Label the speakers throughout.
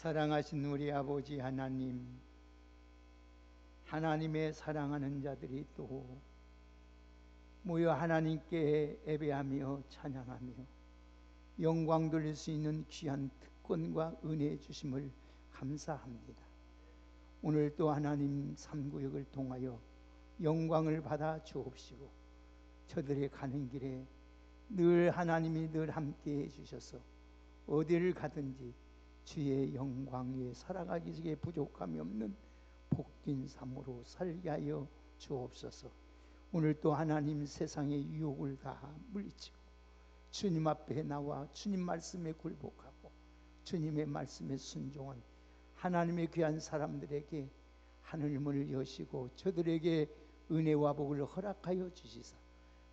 Speaker 1: 사랑하신 우리 아버지 하나님, 하나님의 사랑하는 자들이 또 모여 하나님께 예배하며 찬양하며 영광 돌릴 수 있는 귀한 특권과 은혜 주심을 감사합니다. 오늘 또 하나님 삼구역을 통하여 영광을 받아 주옵시고 저들의 가는 길에 늘 하나님이 늘 함께 해주셔서 어디를 가든지 주의 영광 위에 살아가기에 부족함이 없는 복된 삶으로 살게 하여 주옵소서. 오늘 또 하나님 세상의 유혹을 다 물리치고 주님 앞에 나와 주님 말씀에 굴복하고 주님의 말씀에 순종한 하나님의 귀한 사람들에게 하늘 문을 여시고 저들에게 은혜와 복을 허락하여 주시사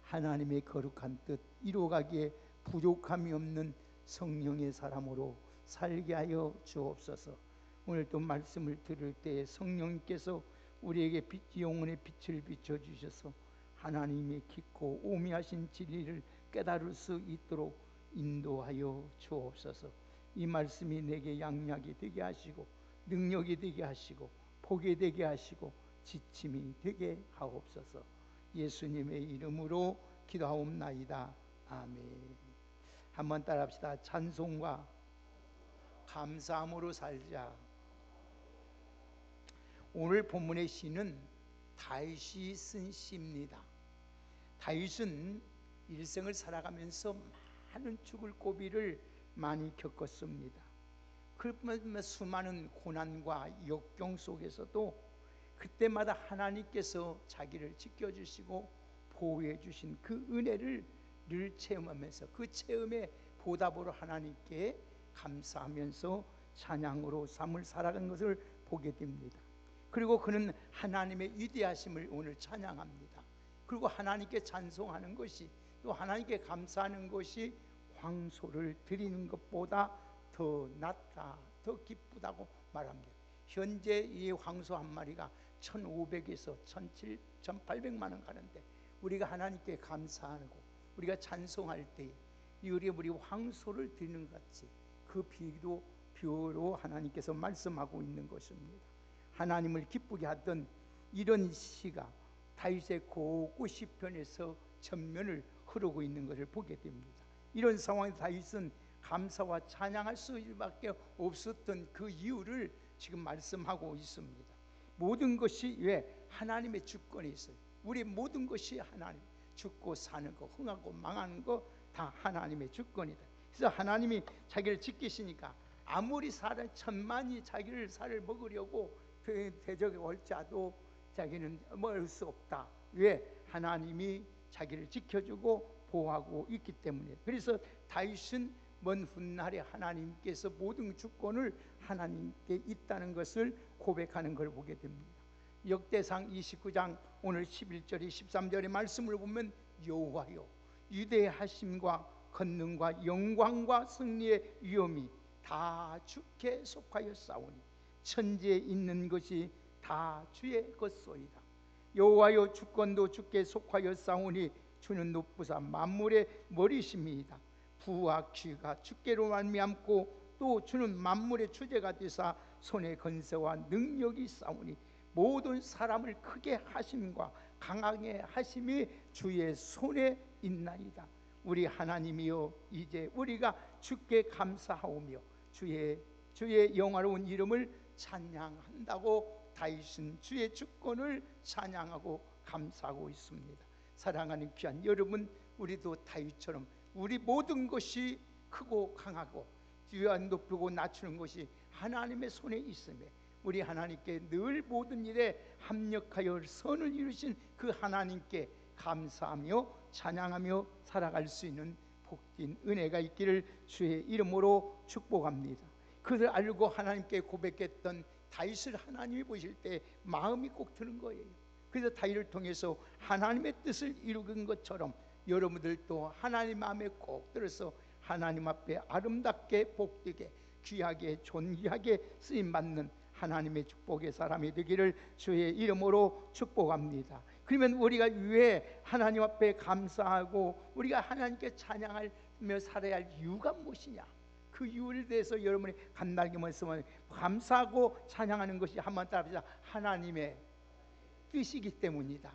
Speaker 1: 하나님의 거룩한 뜻 이루어가기에 부족함이 없는 성령의 사람으로 살게 하여 주옵소서. 오늘 또 말씀을 들을 때에 성령님께서 우리에게 영혼의 빛을 비춰주셔서 하나님의 깊고 오미하신 진리를 깨달을 수 있도록 인도하여 주옵소서. 이 말씀이 내게 양약이 되게 하시고 능력이 되게 하시고 복이 되게 하시고 지침이 되게 하옵소서. 예수님의 이름으로 기도하옵나이다. 아멘. 한번 따라합시다. 찬송과 감사함으로 살자. 오늘 본문의 시는 다윗이 쓴 시입니다. 다윗은 일생을 살아가면서 많은 죽을 고비를 많이 겪었습니다. 그러면서 수많은 고난과 역경 속에서도 그때마다 하나님께서 자기를 지켜주시고 보호해 주신 그 은혜를 늘 체험하면서 그 체험의 보답으로 하나님께 감사하면서 찬양으로 삶을 살아가는 것을 보게 됩니다. 그리고 그는 하나님의 위대하심을 오늘 찬양합니다. 그리고 하나님께 찬송하는 것이 또 하나님께 감사하는 것이 황소를 드리는 것보다 더 낫다, 더 기쁘다고 말합니다. 현재 이 황소 한 마리가 1,500에서 1,800만 원 가는데 우리가 하나님께 감사하고 우리가 찬송할 때에 우리 황소를 드리는 것 같이 그 비유로 하나님께서 말씀하고 있는 것입니다. 하나님을 기쁘게 하던 이런 시가 다윗의 고고 시편에서 전면을 흐르고 있는 것을 보게 됩니다. 이런 상황에서 다윗은 감사와 찬양할 수밖에 없었던 그 이유를 지금 말씀하고 있습니다. 모든 것이 왜 하나님의 주권에 있어요. 우리 모든 것이 하나님, 죽고 사는 거, 흥하고 망하는 거 다 하나님의 주권이다. 그래서 하나님이 자기를 지키시니까 아무리 천만이 자기를 살을 먹으려고 대적에 올자도 자기는 먹을 수 없다. 왜? 하나님이 자기를 지켜주고 보호하고 있기 때문에. 그래서 다윗은 먼 훗날에 하나님께서 모든 주권을 하나님께 있다는 것을 고백하는 걸 보게 됩니다. 역대상 29장 오늘 11절에 13절의 말씀을 보면 여호와여 위대하심과 권능과 영광과 승리의 위엄이 다 주께 속하였사오니 천지에 있는 것이 다 주의 것소이다. 여호와여 주권도 주께 속하였사오니 주는 높으사 만물의 머리심이이다. 부와 귀가 주께로 말미암고 또 주는 만물의 주제가 되사 손의 건세와 능력이 있사오니 모든 사람을 크게 하심과 강하게 하심이 주의 손에 있나이다. 우리 하나님이여 이제 우리가 주께 감사하오며 주의 영화로운 이름을 찬양한다고 다윗은 주의 주권을 찬양하고 감사하고 있습니다. 사랑하는 귀한 여러분, 우리도 다윗처럼 우리 모든 것이 크고 강하고 귀한 높이고 낮추는 것이 하나님의 손에 있음에 우리 하나님께 늘 모든 일에 합력하여 선을 이루신 그 하나님께 감사하며 찬양하며 살아갈 수 있는 복된 은혜가 있기를 주의 이름으로 축복합니다. 그를 알고 하나님께 고백했던 다윗을 하나님이 보실 때 마음이 꼭 드는 거예요. 그래서 다윗을 통해서 하나님의 뜻을 이루는 것처럼 여러분들도 하나님 마음에 꼭 들어서 하나님 앞에 아름답게 복되게 귀하게 존귀하게 쓰임받는 하나님의 축복의 사람이 되기를 주의 이름으로 축복합니다. 그러면 우리가 왜 하나님 앞에 감사하고 우리가 하나님께 찬양하며 살아야 할 이유가 무엇이냐? 그 이유에 대해서 여러분이 간단하게 말씀하면 감사하고 찬양하는 것이 한번 따라합시다. 하나님의 뜻이기 때문이다.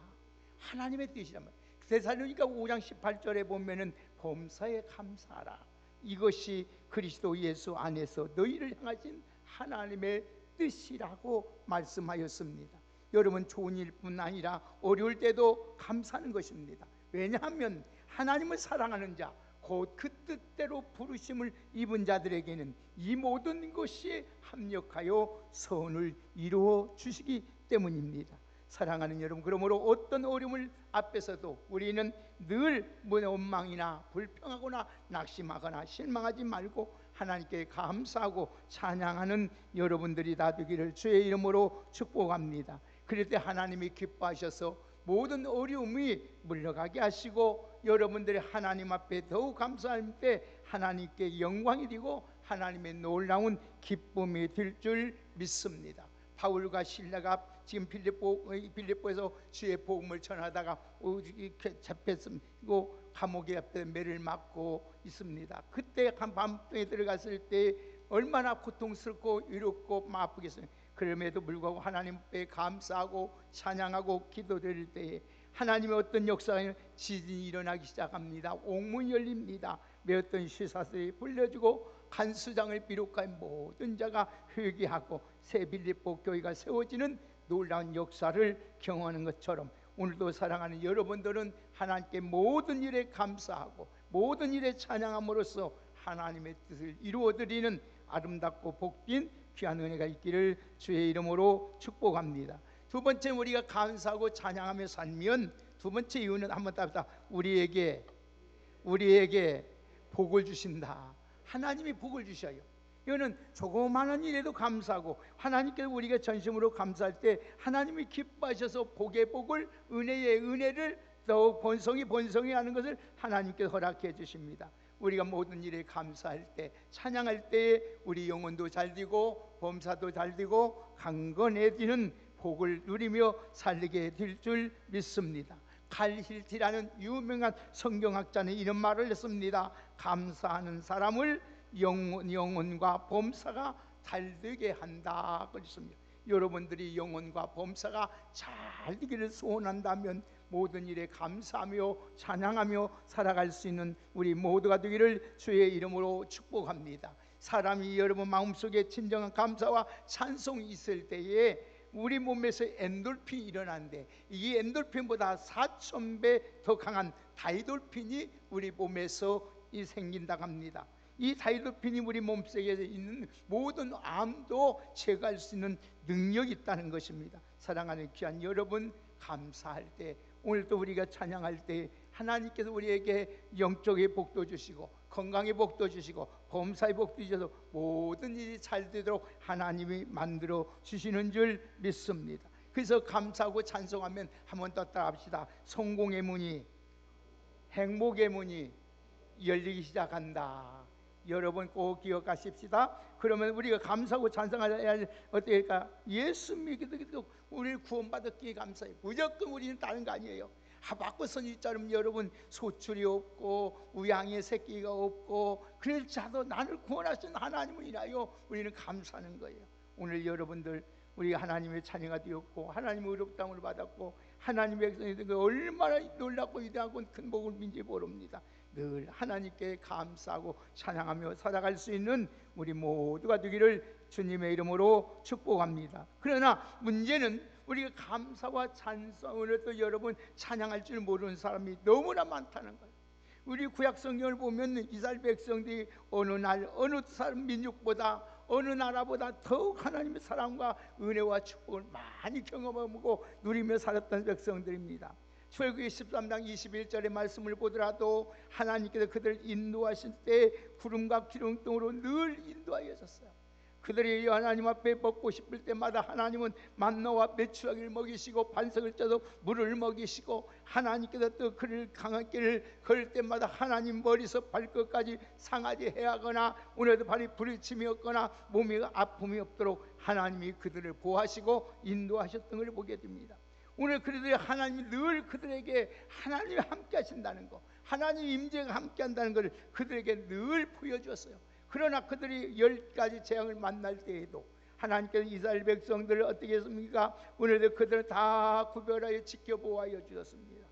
Speaker 1: 하나님의 뜻이란 말이에요. 데살로니가 5장 18절에 보면은 범사에 감사하라. 이것이 그리스도 예수 안에서 너희를 향하신 하나님의 뜻이라고 말씀하였습니다. 여러분, 좋은 일뿐 아니라 어려울 때도 감사하는 것입니다. 왜냐하면 하나님을 사랑하는 자, 곧 그 뜻대로 부르심을 입은 자들에게는 이 모든 것이 합력하여 선을 이루어 주시기 때문입니다. 사랑하는 여러분, 그러므로 어떤 어려움을 앞에서도 우리는 늘 원망이나 불평하거나 낙심하거나 실망하지 말고 하나님께 감사하고 찬양하는 여러분들이 다 되기를 주의 이름으로 축복합니다. 그럴 때 하나님이 기뻐하셔서 모든 어려움이 물러가게 하시고 여러분들이 하나님 앞에 더욱 감사할 때 하나님께 영광이 되고 하나님의 놀라운 기쁨이 될 줄 믿습니다. 바울과 실라가 지금 빌립보에서 주의 복음을 전하다가 잡혔고 감옥에 앞에 매를 맞고 있습니다. 그때 밤에 들어갔을 때 얼마나 고통스럽고 외롭고 아프겠어요. 그럼에도 불구하고 하나님 앞에 감사하고 찬양하고 기도드릴 때에 하나님의 어떤 역사에 지진이 일어나기 시작합니다. 옥문이 열립니다. 매었던 쇠사슬이 불려지고 간수장을 비롯한 모든 자가 회개하고 새 빌립보 교회가 세워지는 놀라운 역사를 경험하는 것처럼 오늘도 사랑하는 여러분들은 하나님께 모든 일에 감사하고 모든 일에 찬양함으로써 하나님의 뜻을 이루어드리는 아름답고 복된 귀한 은혜가 있기를 주의 이름으로 축복합니다. 두 번째, 우리가 감사하고 찬양하며 살면 두 번째 이유는 한번 따라서 우리에게 복을 주신다. 하나님이 복을 주셔요. 이거는 조그마한 일에도 감사하고 하나님께서 우리가 전심으로 감사할 때 하나님이 기뻐하셔서 복의 복을, 은혜의 은혜를 더욱 번성히 하는 것을 하나님께서 허락해 주십니다. 우리가 모든 일에 감사할 때, 찬양할 때에 우리 영혼도 잘 되고 범사도 잘 되고 강건해지는 복을 누리며 살게 될 줄 믿습니다. 칼 힐티라는 유명한 성경학자는 이런 말을 했습니다. 감사하는 사람을 영혼과 범사가 잘 되게 한다 그랬습니다. 여러분들이 영혼과 범사가 잘 되기를 소원한다면 모든 일에 감사하며 찬양하며 살아갈 수 있는 우리 모두가 되기를 주의 이름으로 축복합니다. 사람이 여러분 마음속에 진정한 감사와 찬송이 있을 때에 우리 몸에서 엔돌핀이 일어나는데 이 엔돌핀보다 4,000배 더 강한 다이돌핀이 우리 몸에서 생긴다고 합니다. 이 다이돌핀이 우리 몸속에 있는 모든 암도 제거할 수 있는 능력이 있다는 것입니다. 사랑하는 귀한 여러분, 감사할 때, 오늘도 우리가 찬양할 때 하나님께서 우리에게 영적의 복도 주시고 건강의 복도 주시고 범사의 복도 주셔서 모든 일이 잘 되도록 하나님이 만들어 주시는 줄 믿습니다. 그래서 감사하고 찬송하면 한번 더 따라합시다. 성공의 문이, 행복의 문이 열리기 시작한다. 여러분 꼭 기억하십시다. 그러면 우리가 감사하고 찬송해야 어떻게 할까? 예수 믿기도 우리를 구원받았기에 감사해요. 무조건 우리는 다른 거 아니에요. 하박국 선지자처럼 여러분 소출이 없고 우양의 새끼가 없고 그럴지라도 나를 구원하신 하나님을 인하여 우리는 감사하는 거예요. 오늘 여러분들 우리가 하나님의 자녀가 되었고 하나님의 의롭다함을 받았고 하나님의 백성이 된 거 얼마나 놀랍고 위대하고 큰 복을 민지 모릅니다. 늘 하나님께 감사하고 찬양하며 살아갈 수 있는 우리 모두가 되기를 주님의 이름으로 축복합니다. 그러나 문제는 우리가 감사와 찬송을 또 여러분 찬양할 줄 모르는 사람이 너무나 많다는 거예요. 우리 구약 성경을 보면 이스라엘 백성들이 어느 날 어느 사람 민족보다 어느 나라보다 더욱 하나님의 사랑과 은혜와 축복을 많이 경험하고 누리며 살았던 백성들입니다. 출애굽기 13장 21절의 말씀을 보더라도 하나님께서 그들을 인도하실 때 구름과 기름등으로 늘 인도하셨어요. 그들이 하나님 앞에 먹고 싶을 때마다 하나님은 만나와 메추라기를 먹이시고 반석을 쪄서 물을 먹이시고 하나님께서 또 그를 강한 길을 걸을 때마다 하나님 머리에서 발끝까지 상하지 해하거나 오늘도 발이 부딪힘이 없거나 몸이 아픔이 없도록 하나님이 그들을 보호하시고 인도하셨던 걸 보게 됩니다. 오늘 그들이 하나님이 늘 그들에게 하나님이 함께 하신다는 거, 하나님 임재가 함께 한다는 것을 그들에게 늘 보여주었어요. 그러나 그들이 10가지 재앙을 만날 때에도 하나님께서 이스라엘 백성들을 어떻게 했습니까? 오늘도 그들을 다 구별하여 지켜보아여 주셨습니다.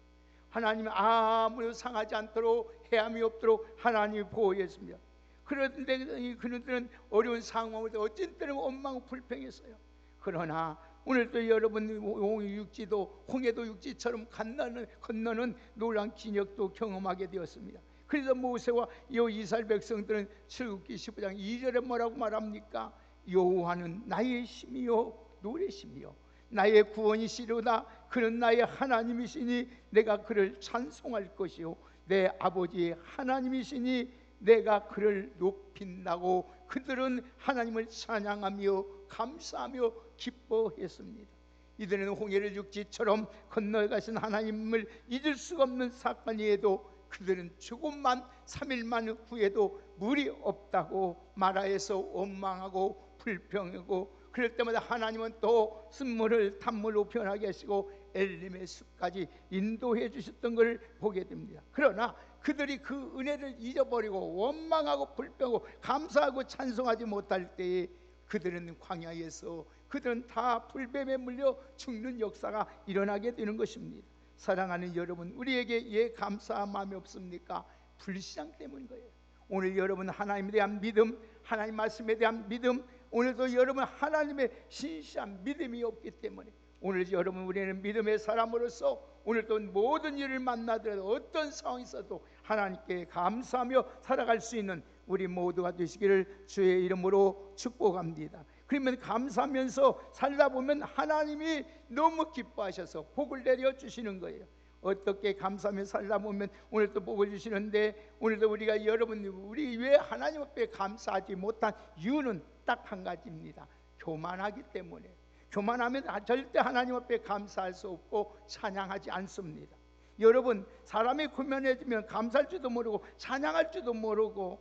Speaker 1: 하나님은 아무도 상하지 않도록 해함이 없도록 하나님이 보호했습니다. 그런데 그들은 어려운 상황을 어쩐 때는 원망 불평했어요. 그러나 오늘도 여러분 육지도 홍해도 육지처럼 건너는 놀라운 기적도 경험하게 되었습니다. 그래서 모세와 이스라엘 백성들은 출애굽기 15장 2절에 뭐라고 말합니까? 여호와는 나의 힘이요 노래심이요 나의 구원이시로다. 그는 나의 하나님이시니 내가 그를 찬송할 것이요 내 아버지의 하나님이시니 내가 그를 높인다고 그들은 하나님을 찬양하며 감사하며 기뻐했습니다. 이들은 홍해를 육지처럼 건너가신 하나님을 잊을 수가 없는 사건이에도 그들은 조금만 3일만 후에도 물이 없다고 말하여서 원망하고 불평하고, 그럴 때마다 하나님은 또 쓴물을 단물로 변하게 하시고 엘림의 숲까지 인도해 주셨던 것을 보게 됩니다. 그러나 그들이 그 은혜를 잊어버리고 원망하고 불평하고 감사하고 찬송하지 못할 때에 그들은 광야에서 그들은 다 불뱀에 물려 죽는 역사가 일어나게 되는 것입니다. 사랑하는 여러분, 우리에게 감사한 마음이 없습니까? 불신앙 때문인 거예요. 오늘 여러분 하나님에 대한 믿음, 하나님 말씀에 대한 믿음, 오늘도 여러분 하나님의 신실한 믿음이 없기 때문에 오늘 여러분 우리는 믿음의 사람으로서 오늘도 모든 일을 만나더라도 어떤 상황이 있어도 하나님께 감사하며 살아갈 수 있는 우리 모두가 되시기를 주의 이름으로 축복합니다. 그러면 감사하면서 살다 보면 하나님이 너무 기뻐하셔서 복을 내려주시는 거예요. 어떻게 감사하며 살다 보면 오늘도 복을 주시는데, 오늘도 우리가 여러분 우리 왜 하나님 앞에 감사하지 못한 이유는 딱 한 가지입니다. 교만하기 때문에. 교만하면 절대 하나님 앞에 감사할 수 없고 찬양하지 않습니다. 여러분 사람이 교만해지면 감사할 줄도 모르고 찬양할 줄도 모르고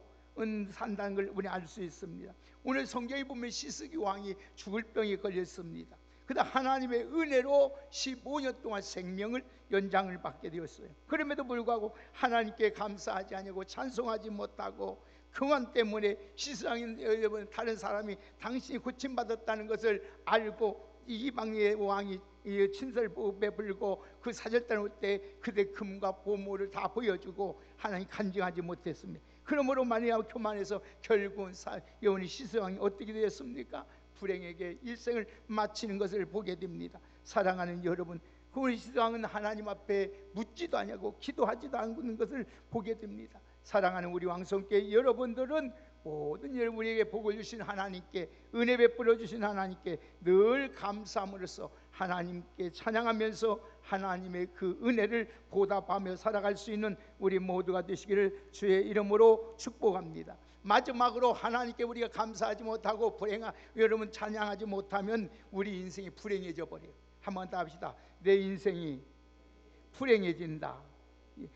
Speaker 1: 산다는 걸 우리 알 수 있습니다. 오늘 성경에 보면 시스기 왕이 죽을 병에 걸렸습니다. 그러나 하나님의 은혜로 15년 동안 생명을 연장을 받게 되었어요. 그럼에도 불구하고 하나님께 감사하지 아니하고 찬송하지 못하고 교만 때문에 시스랑인 여러분 다른 사람이 당신이 고침받았다는 것을 알고 이방의 왕이 친설법에 불고 그 사절단을 올 때 그대 금과 보물을 다 보여주고 하나님 간증하지 못했습니다. 그러므로 만약 교만해서 결국은 여호와의 시스왕이 어떻게 되었습니까? 불행에게 일생을 마치는 것을 보게 됩니다. 사랑하는 여러분, 그 시스왕은 하나님 앞에 묻지도 않고 기도하지도 않는 것을 보게 됩니다. 사랑하는 우리 왕성께 여러분들은 모든 일 우리에게 복을 주신 하나님께, 은혜 베풀어 주신 하나님께 늘 감사함으로써 하나님께 찬양하면서 하나님의 그 은혜를 보답하며 살아갈 수 있는 우리 모두가 되시기를 주의 이름으로 축복합니다. 마지막으로 하나님께 우리가 감사하지 못하고 여러분 찬양하지 못하면 우리 인생이 불행해져 버려요. 한번 더 합시다. 내 인생이 불행해진다.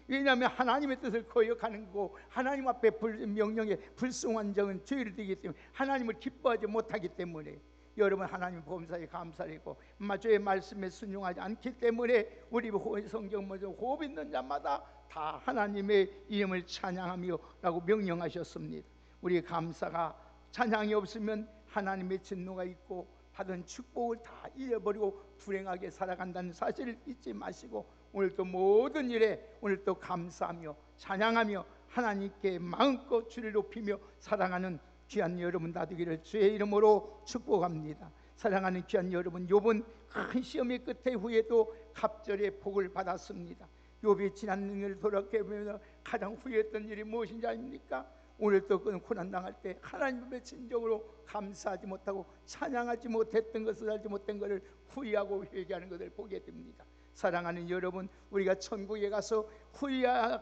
Speaker 1: 왜냐하면 하나님의 뜻을 거역하는 거고 하나님 앞에 명령에 불순한 적은 죄를 지기 때문에 하나님을 기뻐하지 못하기 때문에 여러분 하나님 범사에 감사하고 주의 말씀에 순종하지 않기 때문에 우리 성경 호흡 있는 자마다 다 하나님의 이름을 찬양하며 라고 명령하셨습니다. 우리의 감사가 찬양이 없으면 하나님의 진노가 있고 받은 축복을 다 잃어버리고 불행하게 살아간다는 사실을 잊지 마시고 오늘도 모든 일에 오늘도 감사하며 찬양하며 하나님께 마음껏 주를 높이며 사랑하는 귀한 여러분 다 되기를 주의 이름으로 축복합니다. 사랑하는 귀한 여러분, 욥은 큰 시험의 끝에 후에도 갑절의 복을 받았습니다. 욥이 지난 일을 돌아보면서 가장 후회했던 일이 무엇인지 아닙니까? 오늘도 그는 고난 당할 때 하나님 앞에 진정으로 감사하지 못하고 찬양하지 못했던 것을 알지 못한 것을 후회하고 회개하는 것을 보게 됩니다. 사랑하는 여러분, 우리가 천국에 가서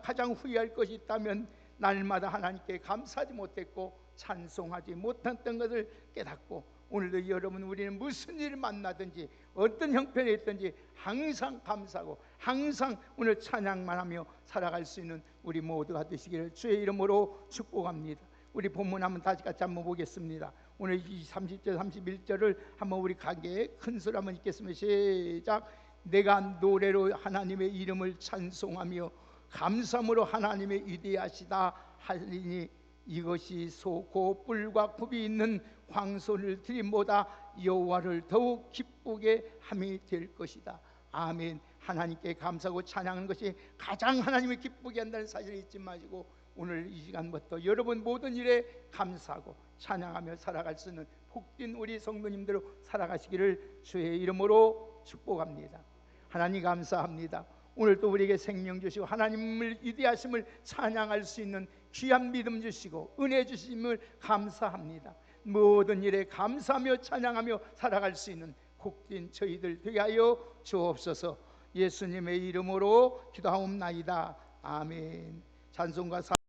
Speaker 1: 가장 후회할 것이 있다면 날마다 하나님께 감사하지 못했고 찬송하지 못했던 것을 깨닫고 오늘도 여러분 우리는 무슨 일을 만나든지 어떤 형편에 있든지 항상 감사하고 항상 오늘 찬양만 하며 살아갈 수 있는 우리 모두가 되시기를 주의 이름으로 축복합니다. 우리 본문 한번 다시 같이 한번 보겠습니다. 오늘 30절 31절을 한번 우리 가게 큰 소리 한번 읽겠습니다. 시작. 내가 노래로 하나님의 이름을 찬송하며 감사함으로 하나님의 위대하시다 하리니 이것이 소고 뿔과 굽이 있는 황소를 드림보다 여호와를 더욱 기쁘게 함이 될 것이다. 아멘. 하나님께 감사하고 찬양하는 것이 가장 하나님을 기쁘게 한다는 사실을 잊지 마시고 오늘 이 시간부터 여러분 모든 일에 감사하고 찬양하며 살아갈 수 있는 복된 우리 성도님들로 살아가시기를 주의 이름으로 축복합니다. 하나님 감사합니다. 오늘 또 우리에게 생명 주시고 하나님을 위대하심을 찬양할 수 있는 귀한 믿음 주시고 은혜 주심을 감사합니다. 모든 일에 감사하며 찬양하며 살아갈 수 있는 복된 저희들 되게 하여 주옵소서. 예수님의 이름으로 기도하옵나이다. 아멘. 찬송가